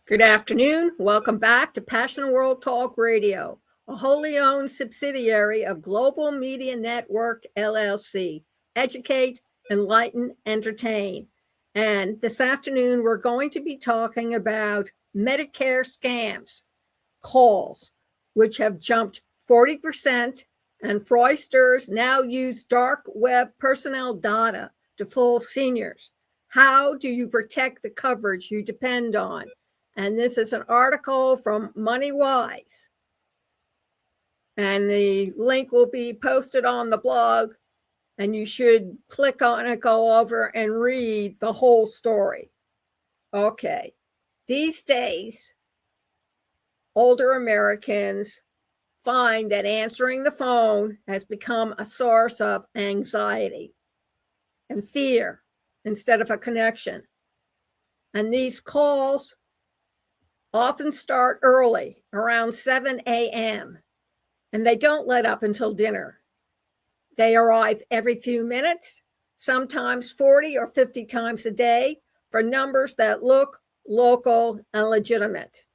Good afternoon. Welcome back to Passion World Talk Radio, a wholly owned subsidiary of Global Media Network, LLC. Educate, Enlighten, Entertain. And this afternoon, we're going to be talking about Medicare scams, calls, which have jumped 40%, and fraudsters now use dark web personnel data to fool seniors. How do you protect the coverage you depend on? And this is an article from MoneyWise. And the link will be posted on the blog, and you should click on it, go over, and read the whole story. Okay. These days, older Americans find that answering the phone has become a source of anxiety and fear instead of a connection. And these calls often start early, around 7 a.m., and they don't let up until dinner. They arrive every few minutes, sometimes 40 or 50 times a day, for numbers that look local and legitimate.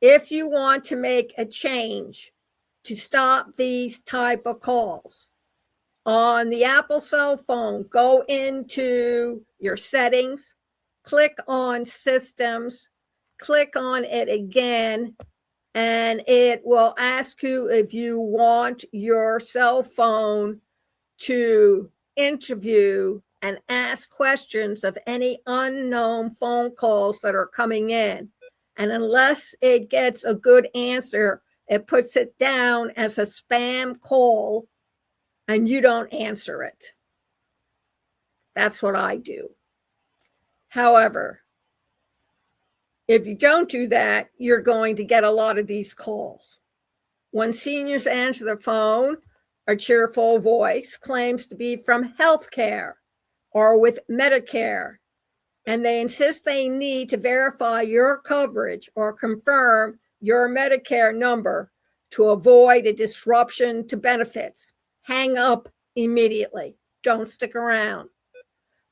If you want to make a change to stop these type of calls, on the Apple cell phone, go into your settings, click on systems, click on it again, and it will ask you if you want your cell phone to interview and ask questions of any unknown phone calls that are coming in. And unless it gets a good answer, it puts it down as a spam call and you don't answer it. That's what I do. However, if you don't do that, you're going to get a lot of these calls. When seniors answer the phone, a cheerful voice claims to be from healthcare or with Medicare, and they insist they need to verify your coverage or confirm your Medicare number to avoid a disruption to benefits. Hang up immediately. Don't stick around.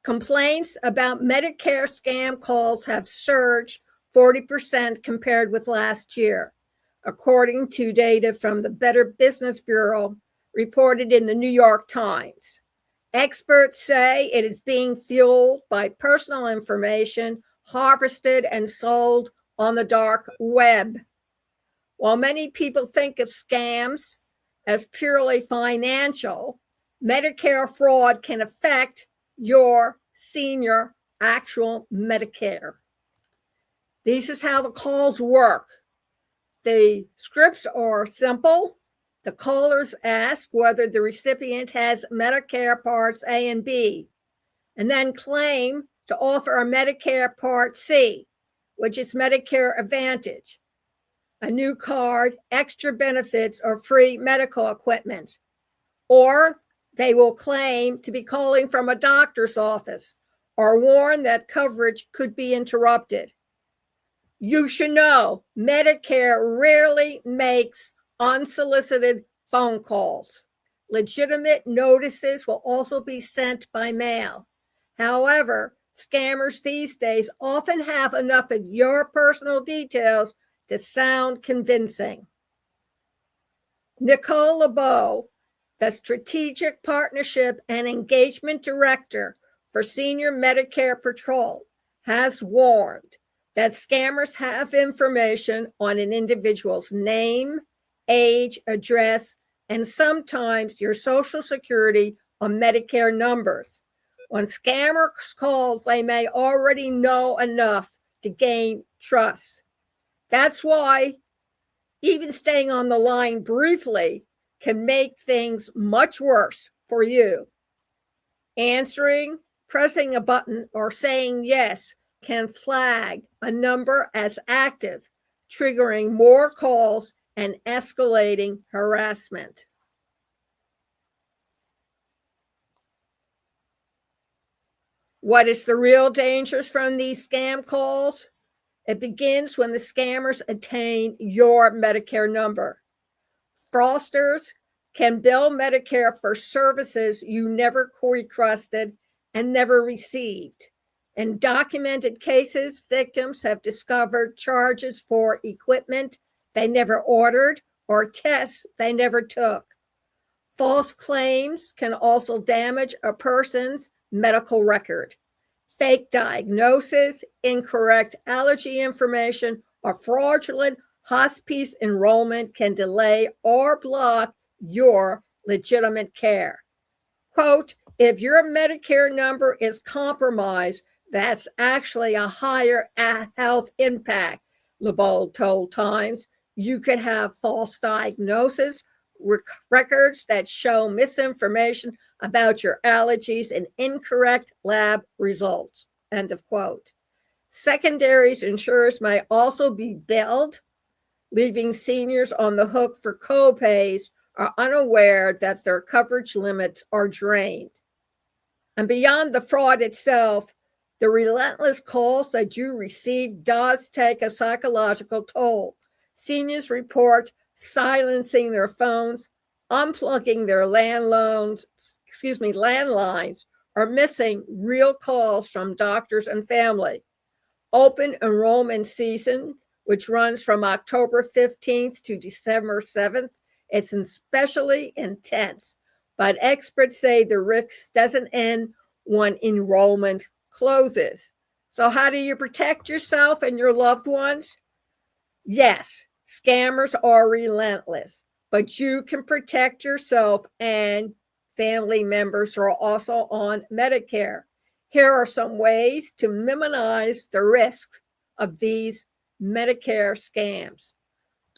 Complaints about Medicare scam calls have surged 40% compared with last year, according to data from the Better Business Bureau reported in the New York Times. Experts say it is being fueled by personal information harvested and sold on the dark web. While many people think of scams as purely financial, Medicare fraud can affect your senior actual Medicare. This is how the calls work. The scripts are simple. The callers ask whether the recipient has Medicare Parts A and B, and then claim to offer a Medicare Part C, which is Medicare Advantage, a new card, extra benefits, or free medical equipment. Or they will claim to be calling from a doctor's office or warn that coverage could be interrupted. You should know Medicare rarely makes unsolicited phone calls. Legitimate notices will also be sent by mail. However, scammers these days often have enough of your personal details to sound convincing. Nicole LeBeau, the Strategic Partnership and Engagement Director for Senior Medicare Patrol, has warned that scammers have information on an individual's name, age, address, and sometimes your Social Security or Medicare numbers. When scammers call, they may already know enough to gain trust. That's why even staying on the line briefly can make things much worse for you. Answering, pressing a button, or saying yes can flag a number as active, triggering more calls and escalating harassment. What is the real dangers from these scam calls? It begins when the scammers attain your Medicare number. Fraudsters can bill Medicare for services you never requested and never received. In documented cases, victims have discovered charges for equipment they never ordered or tests they never took. False claims can also damage a person's medical record. Fake diagnosis, incorrect allergy information, or fraudulent hospice enrollment can delay or block your legitimate care. Quote, if your Medicare number is compromised, that's actually a higher health impact, LeBold told Times. You could have false diagnosis, records that show misinformation about your allergies, and incorrect lab results, end of quote. Secondaries insurers may also be billed, leaving seniors on the hook for co-pays or unaware that their coverage limits are drained. And beyond the fraud itself, the relentless calls that you receive does take a psychological toll. Seniors report silencing their phones, unplugging their landlines, or missing real calls from doctors and family. Open enrollment season, which runs from October 15th to December 7th, is especially intense, but experts say the risk doesn't end when enrollment closes. So how do you protect yourself and your loved ones? Yes, scammers are relentless, but you can protect yourself and family members who are also on Medicare. Here are some ways to minimize the risks of these Medicare scams.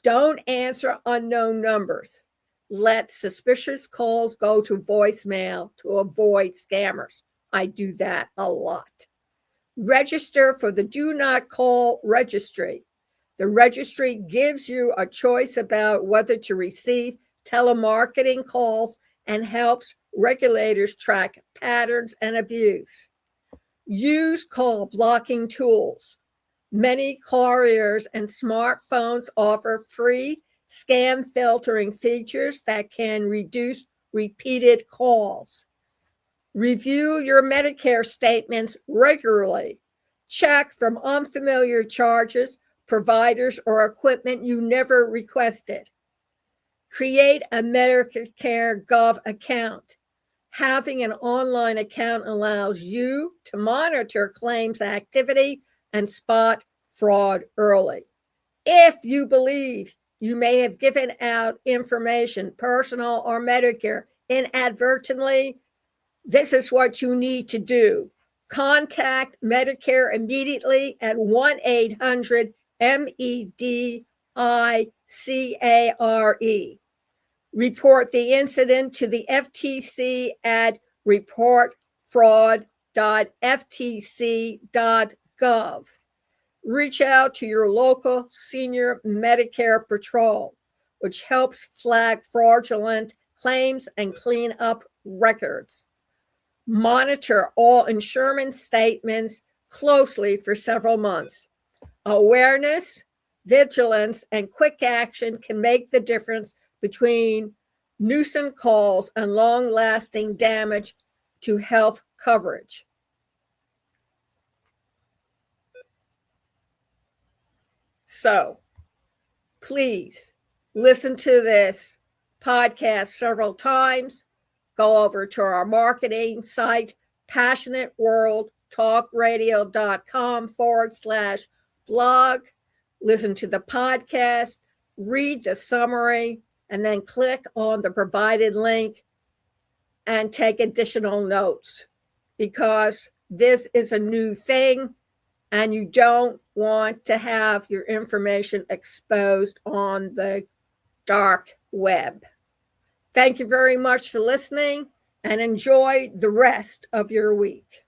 Don't answer unknown numbers. Let suspicious calls go to voicemail to avoid scammers. I do that a lot. Register for the Do Not Call registry. The registry gives you a choice about whether to receive telemarketing calls and helps regulators track patterns and abuse. Use call blocking tools. Many carriers and smartphones offer free scam filtering features that can reduce repeated calls. Review your Medicare statements regularly. Check from unfamiliar charges, providers, or equipment you never requested. Create a Medicare Gov account. Having an online account allows you to monitor claims activity and spot fraud early. If you believe you may have given out information, personal or Medicare, inadvertently, this is what you need to do. Contact Medicare immediately at 1-800-MEDICARE. Report the incident to the FTC at reportfraud.ftc.gov. Reach out to your local senior Medicare patrol, which helps flag fraudulent claims and clean up records. Monitor all insurance statements closely for several months. Awareness, vigilance, and quick action can make the difference between nuisance calls and long-lasting damage to health coverage. So, please listen to this podcast several times. Go over to our marketing site, passionateworldtalkradio.com/blog. Listen to the podcast, read the summary, and then click on the provided link and take additional notes, because this is a new thing and you don't want to have your information exposed on the dark web. Thank you very much for listening and enjoy the rest of your week.